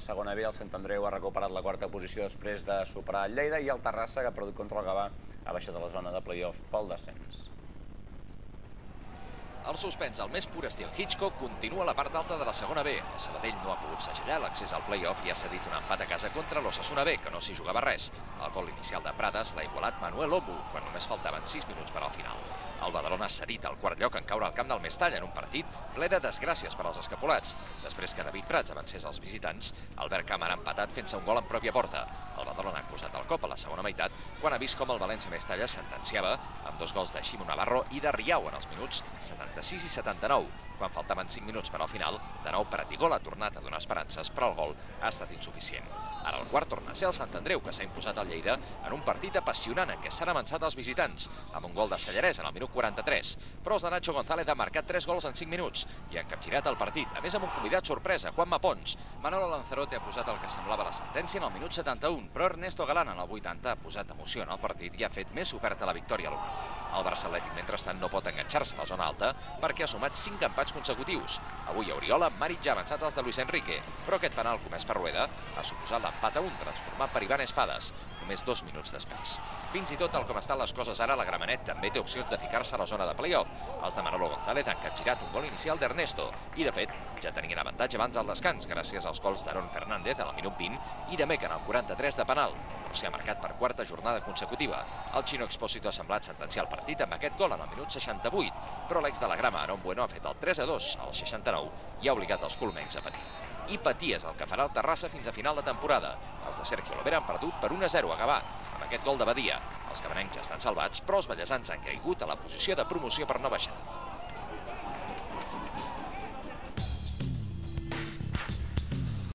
segona B, el Sant Andreu ha recuperat la quarta posició després de superar el Lleida, i el Terrassa, que ha perdut contra el Gavà, ha baixat a la zona de play-off pel descens. El suspens, al més pur estil Hitchcock, continua a la part alta de la segona B. El Sabadell no ha pogut segellar l'accés al play-off i ha cedit un empat a casa contra l'Osasuna B, que no s'hi jugava res. El gol inicial de Prades l'ha igualat Manuel Obu, quan només faltaven 6 minuts per al final. El Badalona ha cedit el quart lloc en caure al camp del Mestalla en un partit ple de desgràcies per als escapolats. Després que David Prats avancés als visitants, Albert Camp ha empatat fent-se un gol en pròpia porta. El Badalona ha posat el cop a la segona meitat quan ha vist com el València Mestalla sentenciava amb 2 gols de Ximo Navarro i de Riau en els minuts 76 i 79. Quan faltaven 5 minuts per al final, de nou Pratigol ha tornat a donar esperances, però el gol ha estat insuficient. Ara el quart torna a ser el Sant Andreu, que s'ha imposat al Lleida en un partit apassionant en què s'han avançat els visitants, amb un gol de Sallarès en el minut 43. Però els de Nacho González han marcat 3 gols en 5 minuts i han capgirat el partit, a més amb un convidat sorpresa, Juanma Pons. Manolo Lanzarote ha posat el que semblava la sentència en el minut 71, però Ernesto Galán en el 80 ha posat emoció en el partit i ha fet més oferta a la victòria local. El Barça Atlètic, mentrestant, no pot enganxar-se a la zona alta perquè ha sumat 5 empats consecutius. Avui a Oriola, Maric ja ha avançat els de Luis Enrique, però aquest penal comès per Rueda ha suposat l'empat a 1 transformat per Iván Espadas, només 2 minuts després. Fins i tot, tal com estan les coses ara, la Gramenet també té opcions de ficar-se a la zona de play-off. Els de Manolo González han capgirat un gol inicial d'Ernesto i, de fet, ja tenien avantatge abans del descans, gràcies als gols d'Aaron Fernández en el minut 20 i de Meca en el 43 de penal. Però s'hi ha marcat per quarta jornada consecutiva. El Chino Expósito ha semblat sentenciar el partit amb aquest gol en el minut 68, però l'ex de la Grama, Aaron Bueno, ha fet el 3-2 al 69 i ha obligat els colmencs a patir. I patir és el que farà el Terrassa fins a final de temporada. Els de Sergio Lovera han perdut per 1-0 a Gavà, amb aquest gol de Badia. Els cabanencs ja estan salvats, però els ballesans han caigut a la posició de promoció per no baixar.